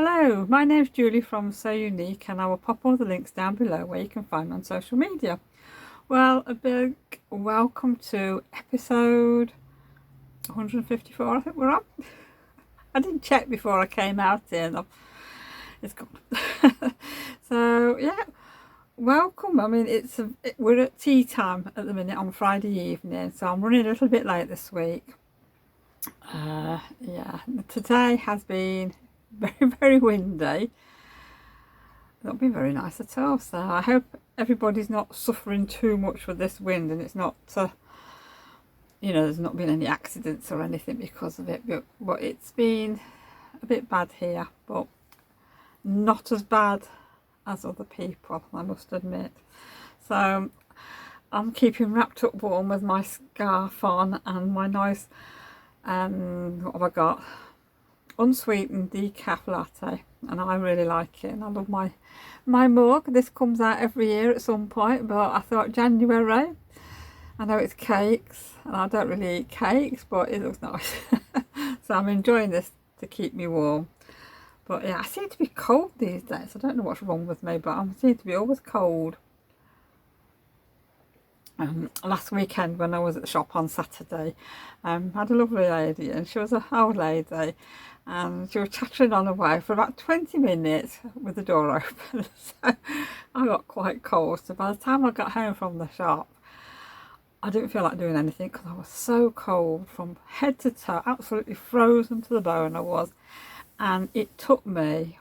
Hello, my name's Julie from So Unique, and I will pop all the links down below where you can find me on social media. Well, a big welcome to episode 154, I think we're on. I didn't check before I came out here. It's gone. So yeah, welcome. I mean, we're at tea time at the minute on Friday evening, so I'm running a little bit late this week. Yeah, today has been very windy. Not been very nice at all, so I hope everybody's not suffering too much with this wind, and it's not there's not been any accidents or anything because of it, but it's been a bit bad here, but not as bad as other people, I must admit. So I'm keeping wrapped up warm with my scarf on and my nice what have I got, unsweetened decaf latte, and I really like it, and I love my mug. This comes out every year at some point, but I thought January, I know it's cakes and I don't really eat cakes, but it looks nice. So I'm enjoying this to keep me warm. But yeah, I seem to be cold these days. I don't know what's wrong with me, but I seem to be always cold. Last weekend when I was at the shop on Saturday, I had a lovely lady, and she was an old lady, and she was chattering on away for about 20 minutes with the door open. So I got quite cold. So by the time I got home from the shop, I didn't feel like doing anything because I was so cold from head to toe, absolutely frozen to the bone I was. And it took me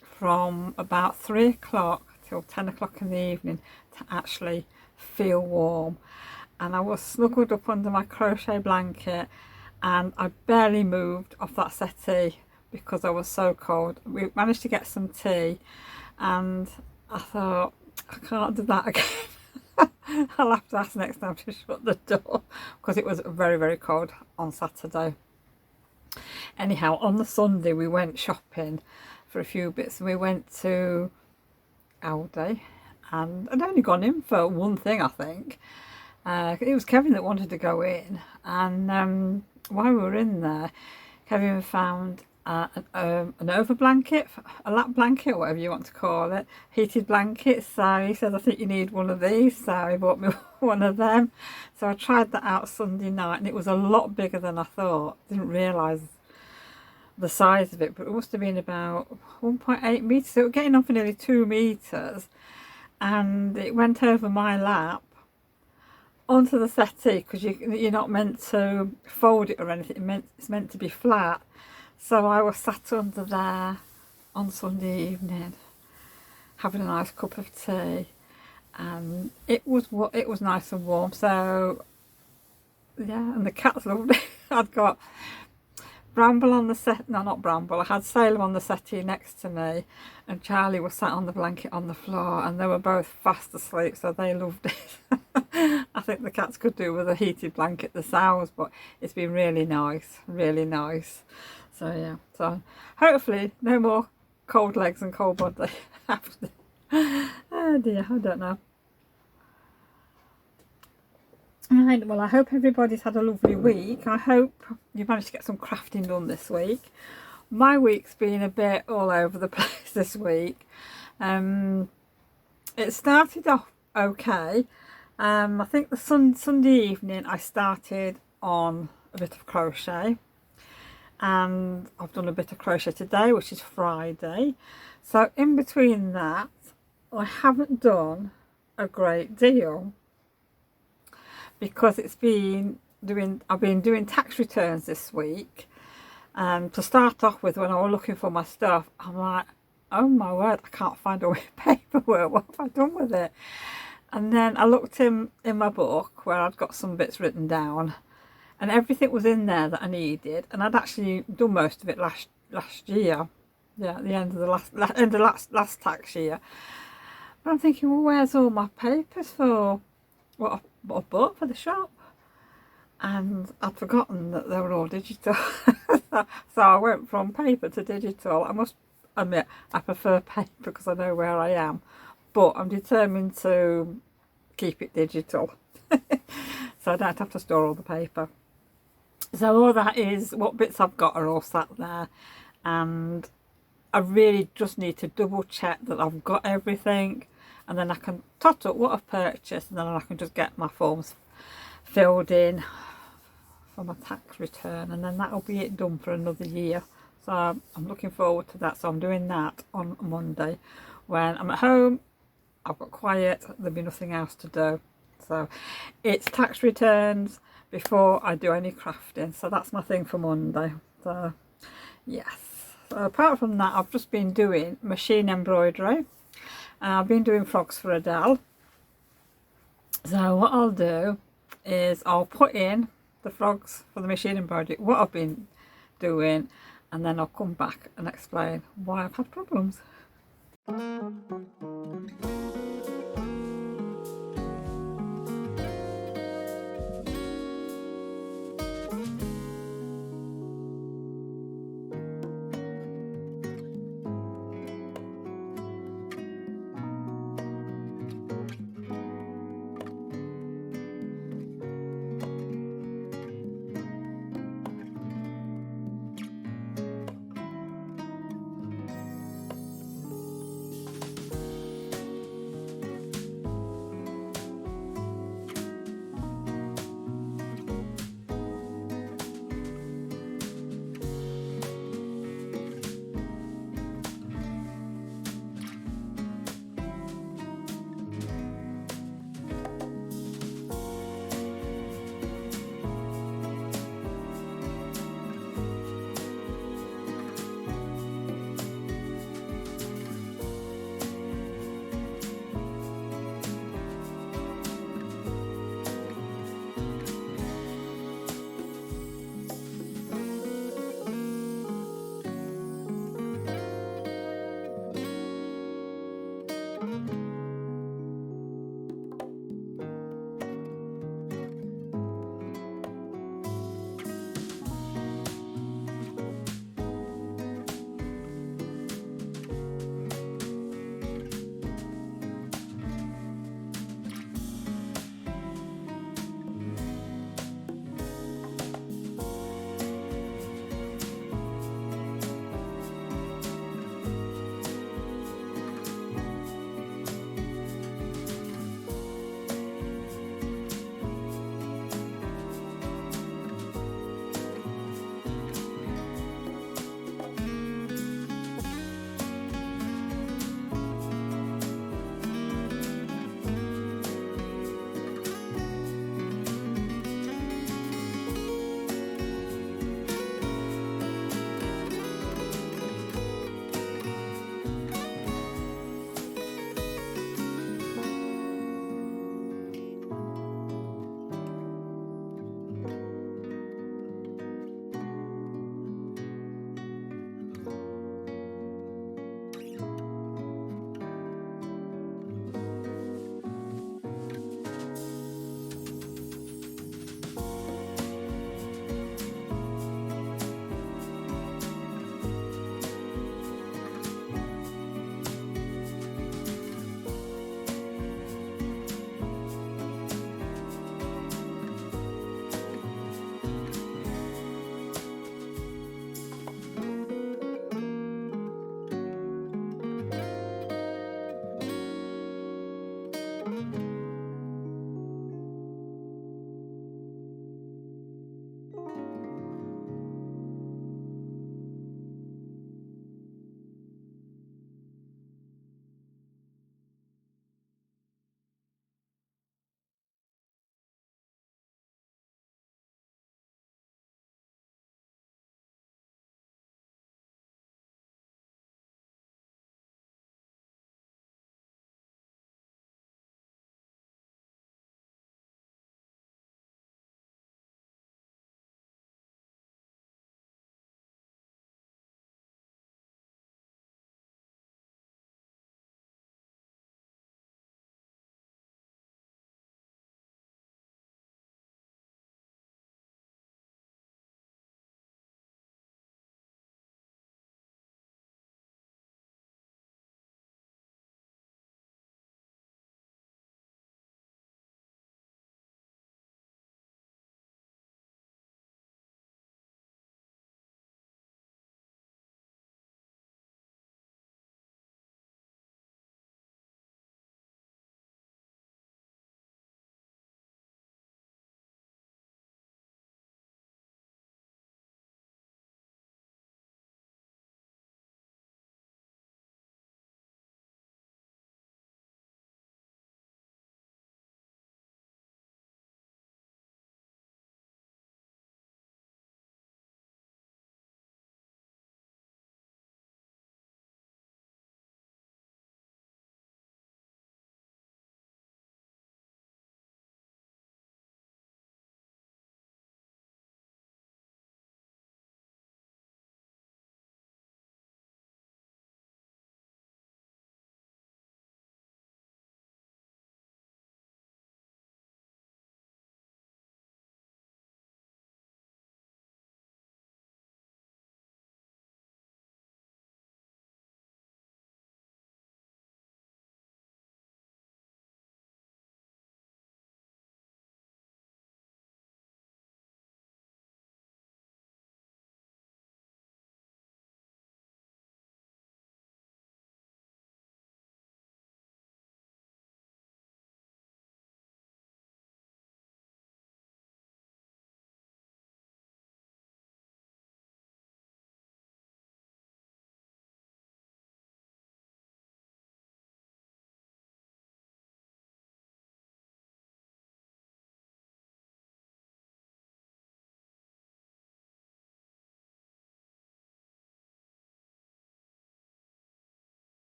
from about 3 o'clock till 10 o'clock in the evening to actually feel warm. And I was snuggled up under my crochet blanket, and I barely moved off that settee because I was so cold. We managed to get some tea, and I thought, I can't do that again. I'll have to ask next time to shut the door because it was very cold on Saturday. Anyhow, on the Sunday we went shopping for a few bits. We went to Aldi, and I'd only gone in for one thing, I think. It was Kevin that wanted to go in, and while we were in there, Kevin found an over blanket, a lap blanket, or whatever you want to call it, heated blanket. So he said, I think you need one of these, so he bought me one of them. So I tried that out Sunday night, and it was a lot bigger than I thought. Didn't realise the size of it, but it must have been about 1.8 metres, so it was getting on for nearly 2 metres, and it went over my lap onto the settee, because you're not meant to fold it or anything. It's meant to be flat. So I was sat under there on Sunday evening having a nice cup of tea, and it was nice and warm. So yeah, and the cats loved it. I'd got Bramble on the set, no, not Bramble, I had Salem on the settee next to me, and Charlie was sat on the blanket on the floor, and they were both fast asleep, so they loved it. I think the cats could do with a heated blanket themselves, but it's been really nice, really nice. So yeah, so hopefully no more cold legs and cold body after. Oh dear, I don't know. Right, well, I hope everybody's had a lovely week. I hope you managed to get some crafting done this week. My week's been a bit all over the place this week. It started off okay. I think the Sunday evening I started on a bit of crochet, and I've done a bit of crochet today, which is Friday. So in between that, I haven't done a great deal, because I've been doing tax returns this week. And to start off with, when I was looking for my stuff, I'm like, oh my word, I can't find all my paperwork. What have I done with it? And then I looked in my book where I'd got some bits written down, and everything was in there that I needed, and I'd actually done most of it last year. Yeah, at the end of the last tax year. But I'm thinking, well, where's all my papers for what I bought for the shop? And I'd forgotten that they were all digital. So I went from paper to digital. I must admit, I prefer paper because I know where I am, but I'm determined to keep it digital. So I don't have to store all the paper. So all that is, what bits I've got are all sat there, and I really just need to double check that I've got everything, and then I can tot up what I've purchased, and then I can just get my forms filled in for my tax return, and then that'll be it done for another year. So I'm looking forward to that. So I'm doing that on Monday when I'm at home. I've got quiet, there'll be nothing else to do. So it's tax returns before I do any crafting, so that's my thing for Monday. So yes, so apart from that, I've just been doing machine embroidery. I've been doing frogs for Adele. So what I'll do is I'll put in the frogs for the machine embroidery, what I've been doing, and then I'll come back and explain why I've had problems.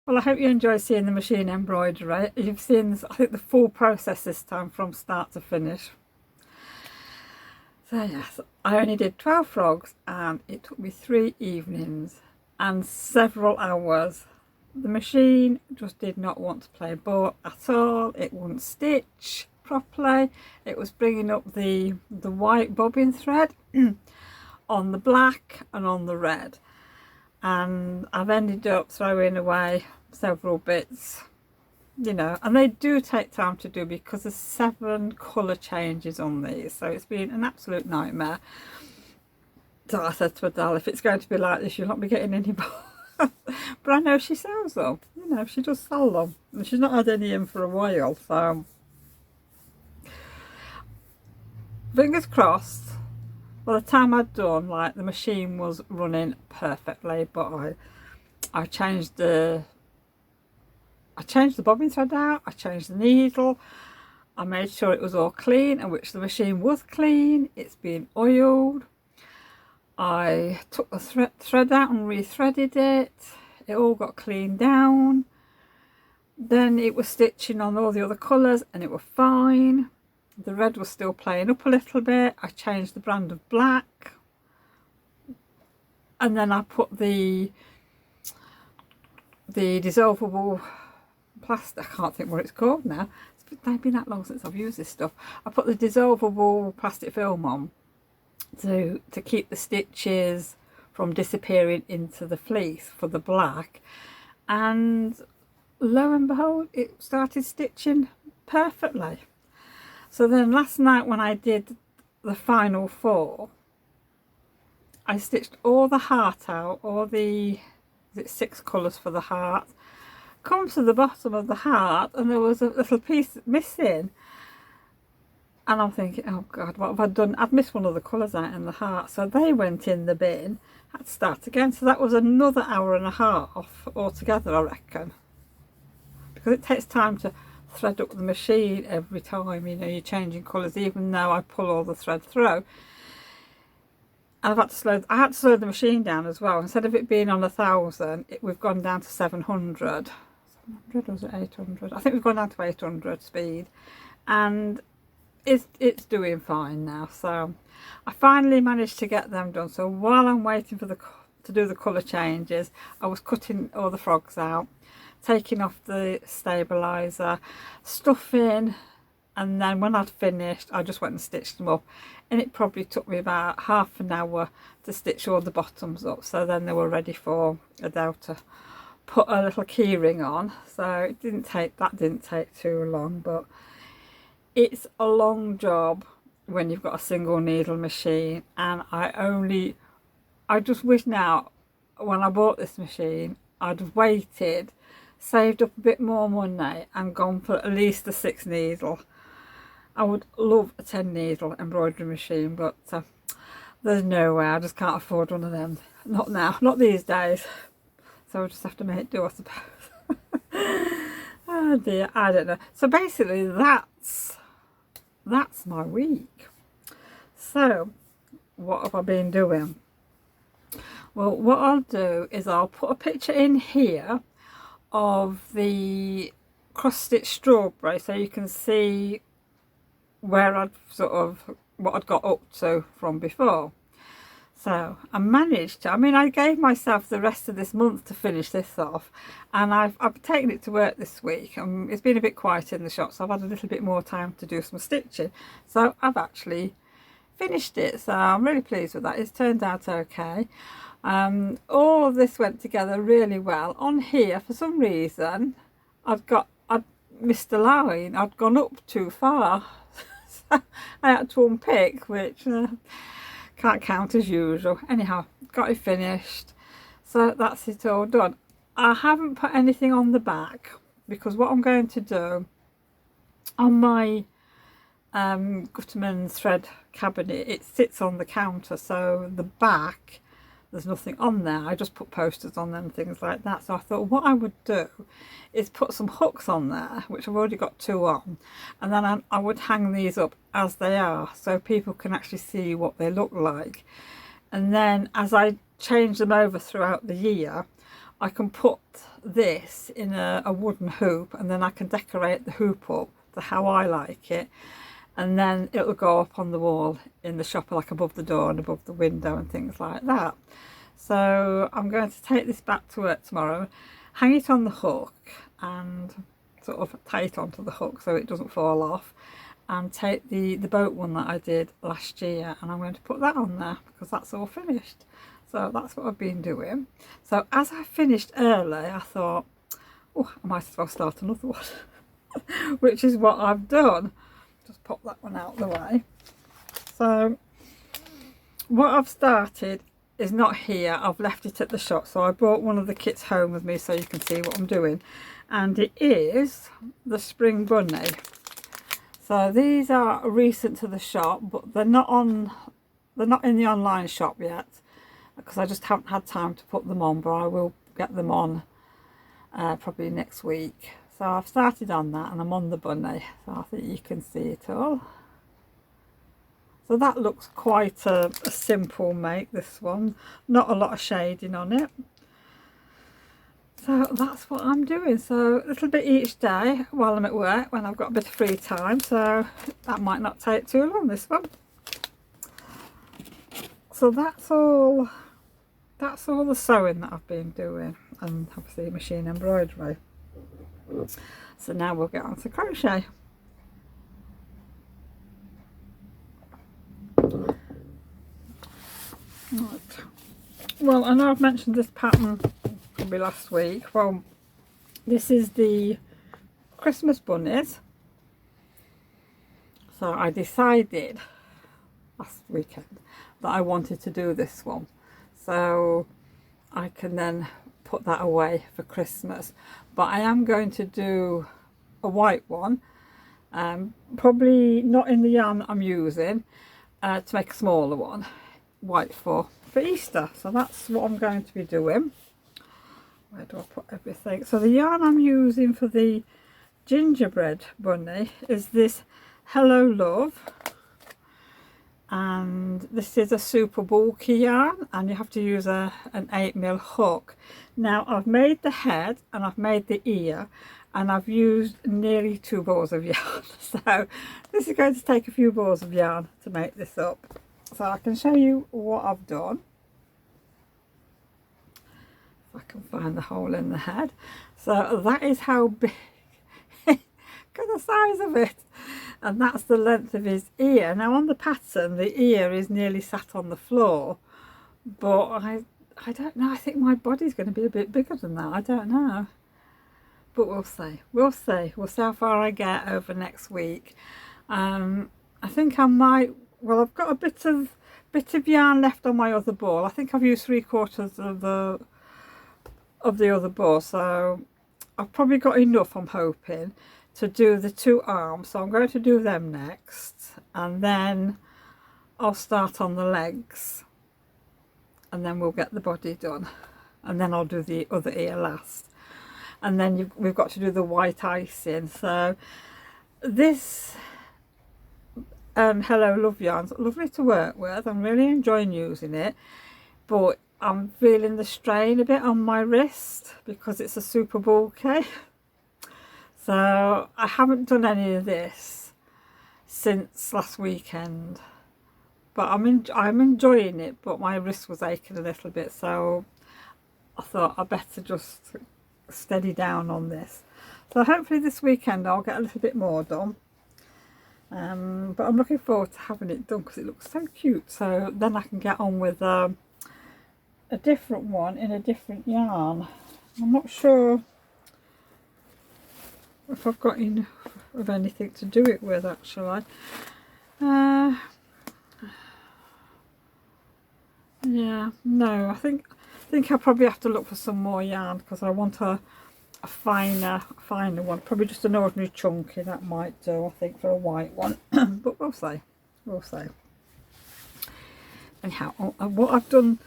Well, I hope you enjoy seeing the machine embroidery. You've seen, I think, the full process this time from start to finish. So yes, I only did 12 frogs and it took me 3 evenings and several hours. The machine just did not want to play ball at all. It wouldn't stitch properly. It was bringing up the white bobbin thread on the black and on the red. And I've ended up throwing away several bits, you know, and they do take time to do because there's 7 colour changes on these, so it's been an absolute nightmare. So I said to Adele, if it's going to be like this, you'll not be getting any more. But I know she sells them, you know, she does sell them, and she's not had any in for a while, so fingers crossed. By the time I'd done, like, the machine was running perfectly, but I changed the bobbin thread out, I changed the needle, I made sure it was all clean, and which the machine was clean. It's been oiled. I took the thread out and rethreaded it. It all got cleaned down. Then it was stitching on all the other colours and it was fine. The red was still playing up a little bit. I changed the brand of black. And then I put the dissolvable plastic, I can't think what it's called now. It's been that long since I've used this stuff. I put the dissolvable plastic film on to keep the stitches from disappearing into the fleece for the black, and lo and behold, it started stitching perfectly. So then last night when I did the final 4, I stitched all the heart out, all the 6 colours for the heart. Come to the bottom of the heart and there was a little piece missing, and I'm thinking, oh God, what have I done? I'd missed one of the colours out in the heart, so they went in the bin. Had to start again, so that was another hour and a half altogether, I reckon, because it takes time to thread up the machine every time, you know, you're changing colours, even though I pull all the thread through. I had to slow the machine down as well. Instead of it being on 1,000, we've gone down to 700. 700, or was it 800? I think we've gone down to 800 speed, and it's doing fine now. So I finally managed to get them done. So while I'm waiting for to do the colour changes, I was cutting all the frogs out, taking off the stabiliser, stuffing, and then when I'd finished I just went and stitched them up, and it probably took me about half an hour to stitch all the bottoms up, so then they were ready for Adele to put a little keyring on. So that didn't take too long, but it's a long job when you've got a single needle machine, and I just wish now, when I bought this machine, I'd waited, saved up a bit more money and gone for at least a 6 needle. I would love a 10 needle embroidery machine, but there's no way, I just can't afford one of them. Not now, not these days. So we'll just have to make do, I suppose. Oh dear, I don't know. So basically that's my week. So what have I been doing? Well, what I'll do is I'll put a picture in here of the cross-stitch strawberry, so you can see where what I'd got up to from before. So I managed to, I gave myself the rest of this month to finish this off, and I've taken it to work this week. It's been a bit quiet in the shop, so I've had a little bit more time to do some stitching. So I've actually finished it, so I'm really pleased with that. It's turned out okay. All of this went together really well. On here, for some reason, I'd missed a line. I'd gone up too far. So I had to unpick, which can't count as usual. Anyhow, got it finished, so that's it all done. I haven't put anything on the back because what I'm going to do on my Gutterman thread cabinet, it sits on the counter, so the back there's nothing on there. I just put posters on them and things like that. So I thought what I would do is put some hooks on there, which I've already got 2 on, and then I would hang these up as they are so people can actually see what they look like. And then as I change them over throughout the year, I can put this in a wooden hoop, and then I can decorate the hoop up to how I like it, and then it'll go up on the wall in the shop, like above the door and above the window and things like that. So I'm going to take this back to work tomorrow, hang it on the hook and sort of tie it onto the hook so it doesn't fall off, and take the boat one that I did last year, and I'm going to put that on there because that's all finished. So that's what I've been doing. So as I finished early, I thought, oh, I might as well start another one, which is what I've done. Just pop that one out of the way. So what I've started is not here, I've left it at the shop. So I brought one of the kits home with me so you can see what I'm doing, and it is the spring bunny. So these are recent to the shop, but they're not in the online shop yet because I just haven't had time to put them on, but I will get them on probably next week. So I've started on that and I'm on the bunny, so I think you can see it all. So that looks quite a simple make, this one, not a lot of shading on it. So that's what I'm doing, so a little bit each day while I'm at work when I've got a bit of free time, so that might not take too long, this one. So that's all the sewing that I've been doing, and obviously machine embroidery. So now we'll get on to crochet. Right. Well, I know I've mentioned this pattern probably last week. Well, this is the Christmas bunnies. So I decided last weekend that I wanted to do this one, so I can then put that away for Christmas. But I am going to do a white one, probably not in the yarn that I'm using, to make a smaller one, white for Easter. So that's what I'm going to be doing. Where do I put everything? So the yarn I'm using for the gingerbread bunny is this Hello Love, and this is a super bulky yarn, and you have to use an 8mm hook. Now I've made the head and I've made the ear, and I've used nearly 2 balls of yarn. So this is going to take a few balls of yarn to make this up. So I can show you what I've done. If I can find the hole in the head. So that is how big, look at the size of it. And that's the length of his ear. Now on the pattern, the ear is nearly sat on the floor, but I don't know, I think my body's going to be a bit bigger than that, I don't know. But we'll see, we'll see how far I get over next week. I think I might, well, I've got a bit of yarn left on my other ball. I think I've used 3/4 of the other ball, so I've probably got enough, I'm hoping, to do the 2 arms. So I'm going to do them next, and then I'll start on the legs, and then we'll get the body done, and then I'll do the other ear last, and then we've got to do the white icing. So this Hello Love yarn's lovely to work with. I'm really enjoying using it, but I'm feeling the strain a bit on my wrist because it's a super bulky. So I haven't done any of this since last weekend, but I'm enjoying it, but my wrist was aching a little bit, so I thought I better just steady down on this. So hopefully this weekend I'll get a little bit more done, but I'm looking forward to having it done because it looks so cute. So then I can get on with a different one in a different yarn. I'm not sure if I've got enough of anything to do it with, actually. Yeah, no, I think I probably have to look for some more yarn because I want a finer one. Probably just an ordinary chunky, that might do, I think, for a white one. But we'll see, we'll see. Anyhow, what I've done,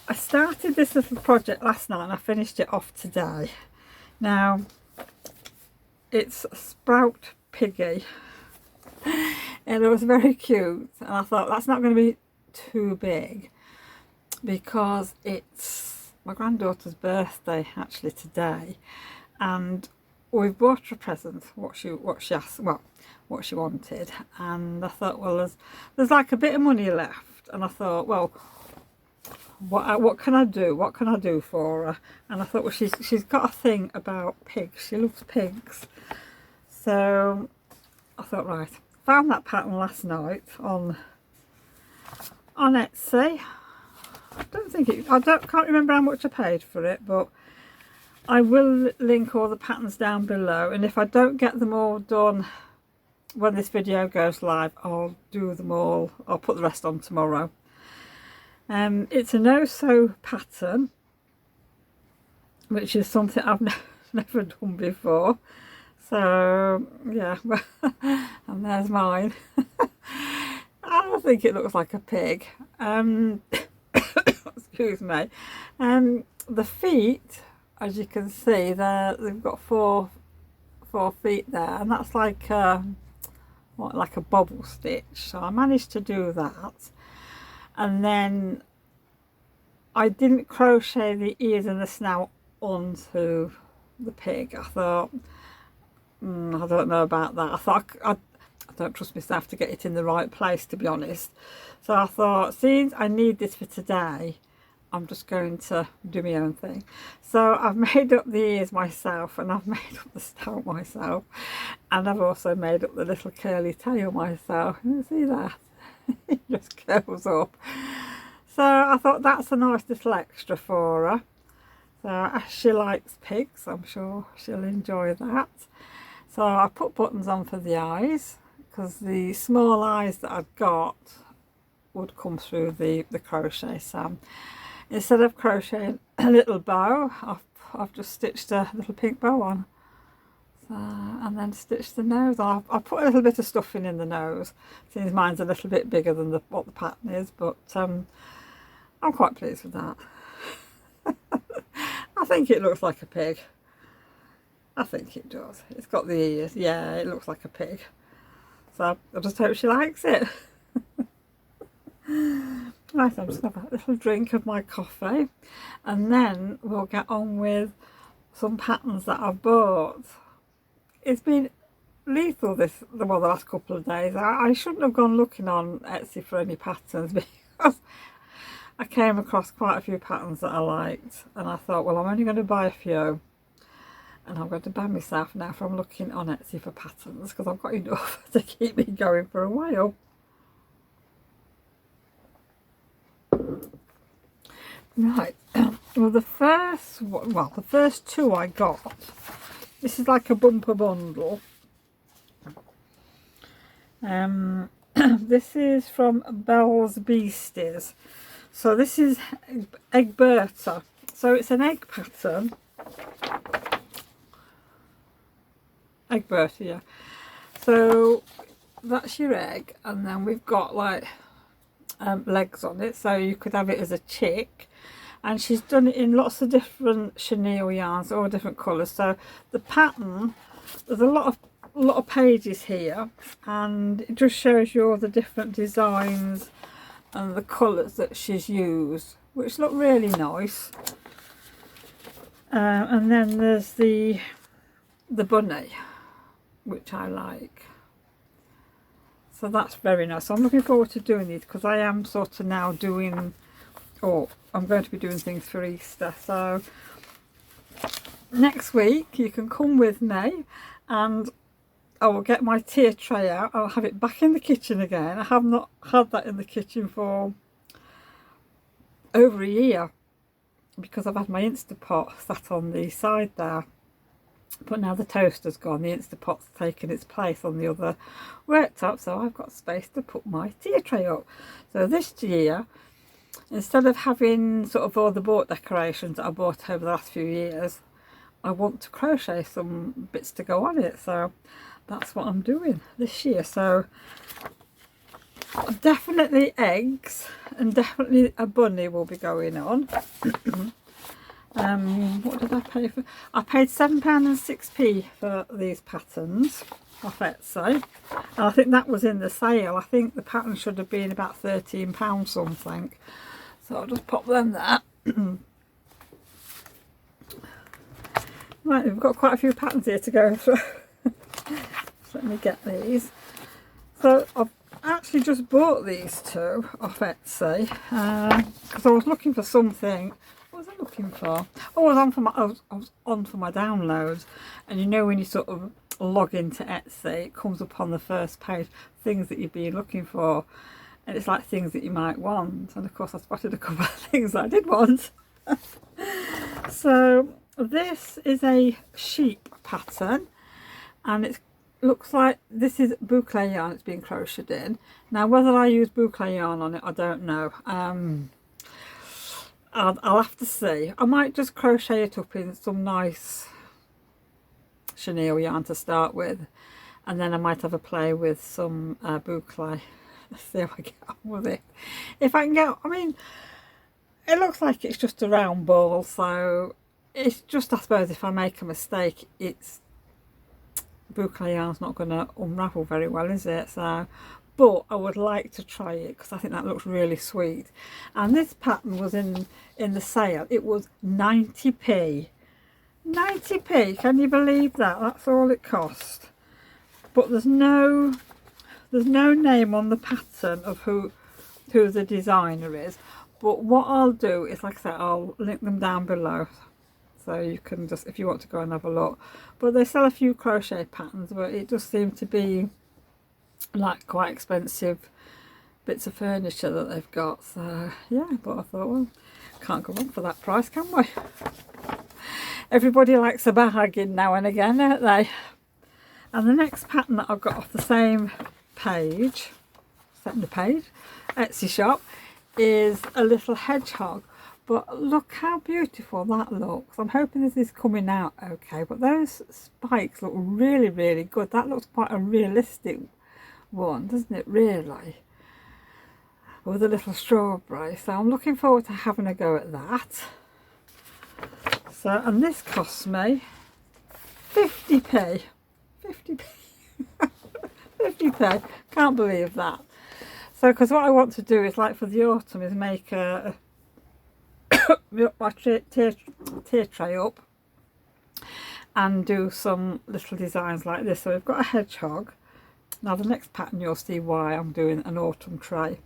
I started this little project last night and I finished it off today. Now it's Sprout Piggy, and it was very cute, and I thought that's not going to be too big because it's my granddaughter's birthday actually today, and we've bought her a present, what she asked, well, what she wanted, and I thought, well, there's like a bit of money left, and I thought, well, what can I do? What can I do for her? And I thought, well, she's got a thing about pigs. She loves pigs. So I thought, right, found that pattern last night on Etsy. Can't remember how much I paid for it, but I will link all the patterns down below, and if I don't get them all done when this video goes live, I'll do them all. I'll put the rest on tomorrow. It's a no-sew pattern, which is something I've never done before. So yeah, and there's mine. I think it looks like a pig. Excuse me. The feet, as you can see, they've got four feet there, and that's like like a bobble stitch. So I managed to do that. And then I didn't crochet the ears and the snout onto the pig. I thought, I don't know about that. I thought, I don't trust myself to get it in the right place, to be honest. So I thought, since I need this for today, I'm just going to do my own thing. So I've made up the ears myself, and I've made up the snout myself, and I've also made up the little curly tail myself. You see that? It just curls up. So I thought that's a nice little extra for her. So as she likes pigs, I'm sure she'll enjoy that. So I put buttons on for the eyes, because the small eyes that I've got would come through the crochet. So instead of crocheting a little bow, I've just stitched a little pink bow on. So, and then stitch the nose. I'll put a little bit of stuffing in the nose, since mine's a little bit bigger than what the pattern is, but I'm quite pleased with that. I think it looks like a pig. I think it does. It's got the ears. Yeah, it looks like a pig. So I just hope she likes it. Right, I'm just going to have a little drink of my coffee, and then we'll get on with some patterns that I've bought. It's been lethal the last couple of days. I shouldn't have gone looking on Etsy for any patterns, because I came across quite a few patterns that I liked, and I thought, well, I'm only going to buy a few, and I'm going to ban myself now from looking on Etsy for patterns, because I've got enough to keep me going for a while. Right, well, the first two I got, this is like a bumper bundle. This is from Belle's Beasties. So this is Egberta. So it's an egg pattern. Egberta, yeah. So that's your egg, and then we've got like legs on it, so you could have it as a chick. And she's done it in lots of different chenille yarns, all different colours. So the pattern, there's a lot of pages here, and it just shows you all the different designs and the colours that she's used, which look really nice. And then there's the bunny, which I like. So that's very nice. So I'm looking forward to doing these, because I am sort of now doing, or I'm going to be doing things for Easter. So next week you can come with me, and I will get my tier tray out. I'll have it back in the kitchen again. I have not had that in the kitchen for over a year, because I've had my Instapot sat on the side there. But now the toaster's gone, the Instapot's taken its place on the other worktop, so I've got space to put my tier tray up. So this year, instead of having sort of all the board decorations that I bought over the last few years, I want to crochet some bits to go on it. So that's what I'm doing this year. So definitely eggs, and definitely a bunny will be going on. What did I pay for? I paid £7.06 for these patterns off Etsy, and I think that was in the sale. I think the pattern should have been about £13 something, so I'll just pop them there. Right, we've got quite a few patterns here to go through. Let me get these. So I've actually just bought these two off Etsy because I was looking for something. What was I looking for? Oh, I was on for my downloads, and you know when you sort of log into Etsy, it comes up on the first page things that you've been looking for, and it's like things that you might want. And of course, I spotted a couple of things that I did want. So this is a sheep pattern, and it looks like this is boucle yarn it's been crocheted in. Now whether I use boucle yarn on it, I don't know. I'll have to see. I might just crochet it up in some nice chenille yarn to start with, and then I might have a play with some boucle. See how I get on with it. If I can get, I mean, it looks like it's just a round ball, so it's just, I suppose, if I make a mistake, it's boucle yarn's not going to unravel very well, is it? So, but I would like to try it because I think that looks really sweet. And this pattern was in the sale. It was 90p. 90p, can you believe that? That's all it cost. But there's no name on the pattern of who the designer is. But what I'll do is, like I said, I'll link them down below, so you can just, if you want to go and have a look. But they sell a few crochet patterns, but it does seem to be like quite expensive bits of furniture that they've got. So yeah, but I thought, well, can't go wrong for that price, can we? Everybody likes a bargain now and again, don't they? And the next pattern that I've got off the same page, Etsy shop, is a little hedgehog. But look how beautiful that looks. I'm hoping this is coming out okay, but those spikes look really, really good. That looks quite a realistic one, doesn't it, really? With a little strawberry. So I'm looking forward to having a go at that. So, and this costs me 50p. 50p. 50p. Can't believe that. So, because what I want to do is, like for the autumn, is make my tier tray up and do some little designs like this. So we've got a hedgehog. Now the next pattern you'll see why I'm doing an autumn tray.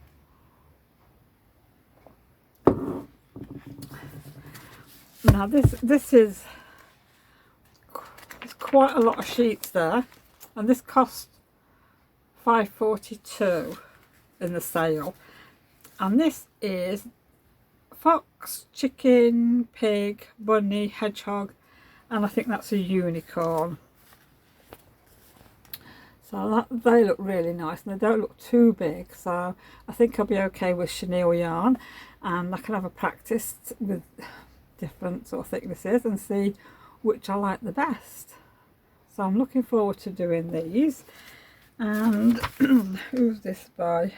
Now this is, there's quite a lot of sheets there, and this cost £5.42 in the sale. And this is fox, chicken, pig, bunny, hedgehog, and I think that's a unicorn. So they look really nice, and they don't look too big, so I think I'll be okay with chenille yarn, and I can have a practice with different sort of thicknesses and see which I like the best. So I'm looking forward to doing these. And who's this by?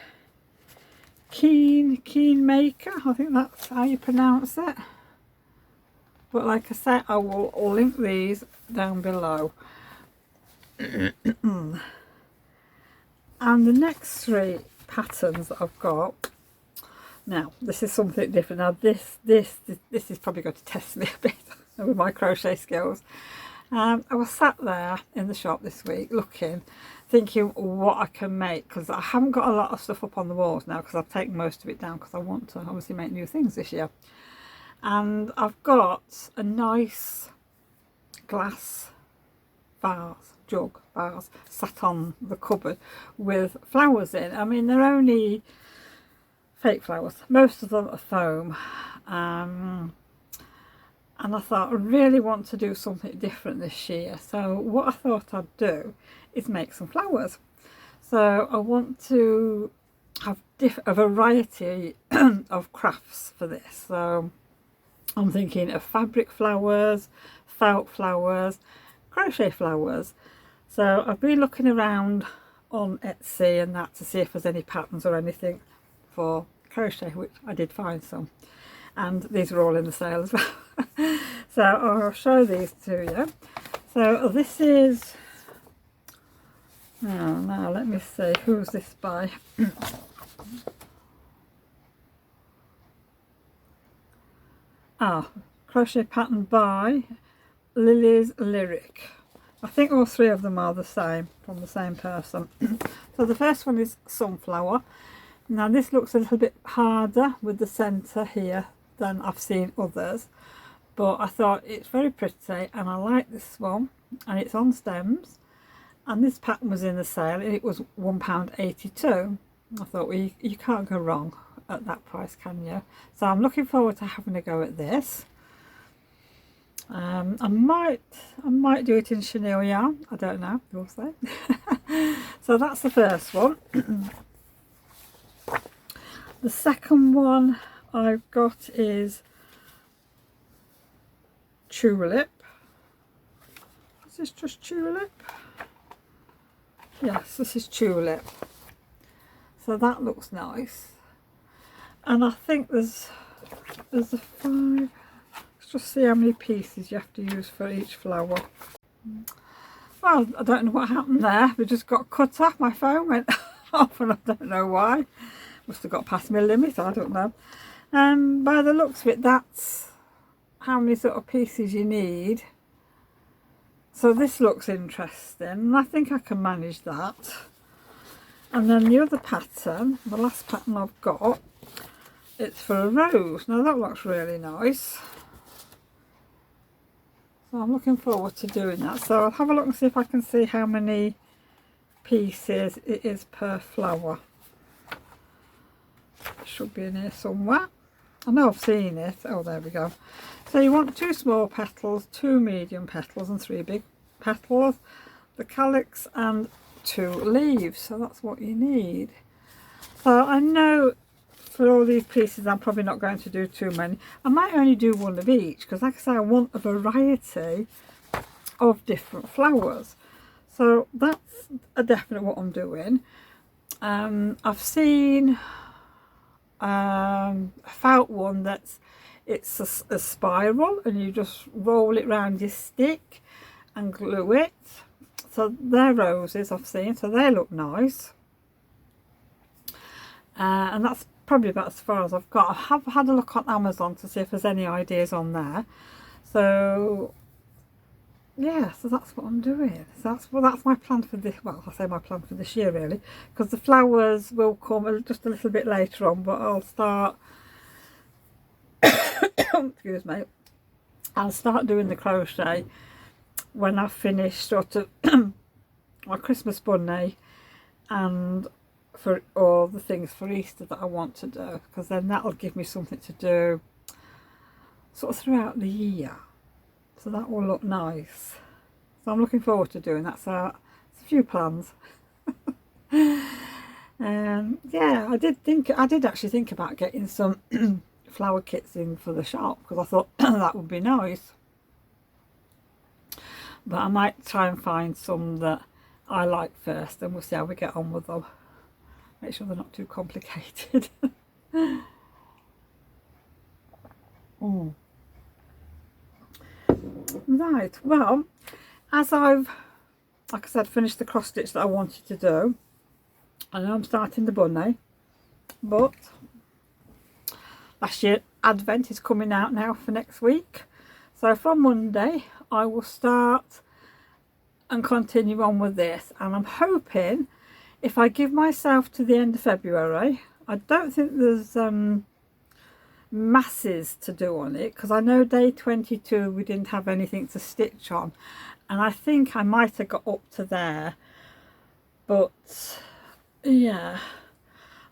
Keen Maker, I think that's how you pronounce it. But like I said, I will link these down below. And the next three patterns that I've got, now this is something different. Now this is probably going to test me a bit with my crochet skills. I was sat there in the shop this week looking, thinking what I can make, because I haven't got a lot of stuff up on the walls now because I've taken most of it down because I want to obviously make new things this year. And I've got a nice glass jug vase sat on the cupboard with flowers in. I mean, they're only fake flowers, most of them are foam, and I thought I really want to do something different this year. So what I thought I'd do is make some flowers. So I want to have a variety of crafts for this. So I'm thinking of fabric flowers, felt flowers, crochet flowers. So I've been looking around on Etsy and that to see if there's any patterns or anything for crochet, which I did find some. And these are all in the sale as well. So I'll show these to you. So this is, now let me see, who's this by? Crochet pattern by Lily's Lyric. I think all three of them are the same, from the same person. So the first one is Sunflower. Now this looks a little bit harder with the centre here than I've seen others, but I thought it's very pretty and I like this one, and it's on stems, and this pattern was in the sale and it was £1.82. I thought, well, you can't go wrong at that price, can you? So I'm looking forward to having a go at this. I might do it in chenille yarn, I don't know, you'll say. So that's the first one. The second one I've got is Tulip. Is this just Tulip? Yes, this is Tulip. So that looks nice. And I think there's a 5. Let's just see how many pieces you have to use for each flower. Well, I don't know what happened there. We just got cut off. My phone went off and I don't know why. Must have got past my limit, I don't know. By the looks of it, that's how many sort of pieces you need. So this looks interesting, and I think I can manage that. And then the other pattern, the last pattern I've got, it's for a rose. Now that looks really nice. So I'm looking forward to doing that. So I'll have a look and see if I can see how many pieces it is per flower. It should be in here somewhere. I know I've seen it. Oh, there we go. So you want 2 small petals, 2 medium petals and 3 big petals, the calyx and 2 leaves. So that's what you need. So I know for all these pieces I'm probably not going to do too many. I might only do one of each because, like I say, I want a variety of different flowers. So that's a definite what I'm doing. I've seen felt one that's a spiral and you just roll it round your stick and glue it. So they're roses I've seen, so they look nice. And that's probably about as far as I've got. I have had a look on Amazon to see if there's any ideas on there. So yeah, so that's what I'm doing. So that's my plan for this. Well, I say my plan for this year really, because the flowers will come just a little bit later on. But I'll start. Excuse me. I'll start doing the crochet when I've finished sort of my Christmas bunny and for all the things for Easter that I want to do, because then that'll give me something to do sort of throughout the year. So that will look nice. So I'm looking forward to doing that. So it's a few plans. Yeah, I did actually think about getting some flower kits in for the shop because I thought that would be nice. But I might try and find some that I like first, and we'll see how we get on with them. Make sure they're not too complicated. Right, well, as I've, like I said, finished the cross stitch that I wanted to do, I know I'm starting the bunny, but last year Advent is coming out now for next week. So from Monday I will start and continue on with this, and I'm hoping if I give myself to the end of February, I don't think there's masses to do on it, because I know day 22 we didn't have anything to stitch on, and I think I might have got up to there, but yeah,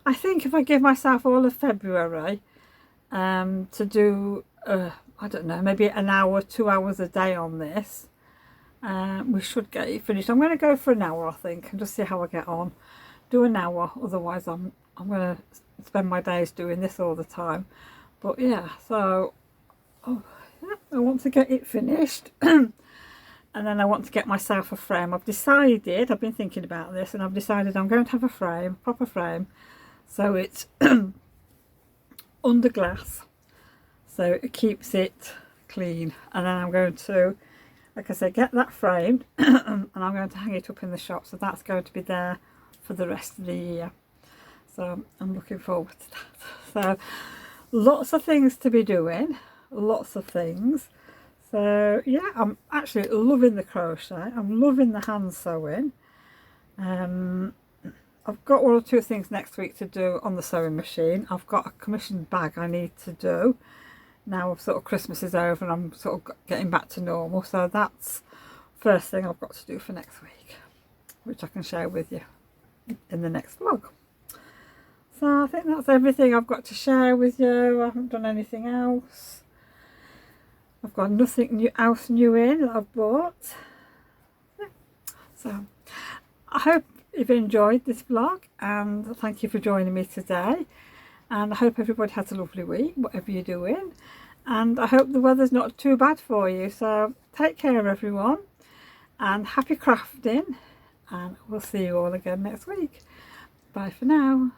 I think if I give myself all of February to do I don't know, maybe an hour, 2 hours a day on this, we should get it finished. I'm going to go for an hour, I think, and just see how I get on. Do an hour, otherwise I'm going to spend my days doing this all the time. But yeah, so yeah, I want to get it finished. And then I want to get myself a frame. I've been thinking about this, and I've decided I'm going to have a frame, proper frame, so it's under glass, so it keeps it clean. And then I'm going to, like I said, get that framed and I'm going to hang it up in the shop, so that's going to be there for the rest of the year. So I'm looking forward to that. So lots of things to be doing, lots of things. So yeah, I'm actually loving the crochet. I'm loving the hand sewing. I've got 1 or 2 things next week to do on the sewing machine. I've got a commissioned bag I need to do. Now sort of Christmas is over and I'm sort of getting back to normal. So that's first thing I've got to do for next week, which I can share with you in the next vlog. So I think that's everything I've got to share with you. I haven't done anything else. I've got nothing else new in that I've bought. Yeah. So I hope you've enjoyed this vlog and thank you for joining me today. And I hope everybody has a lovely week, whatever you're doing. And I hope the weather's not too bad for you. So take care everyone and happy crafting. And we'll see you all again next week. Bye for now.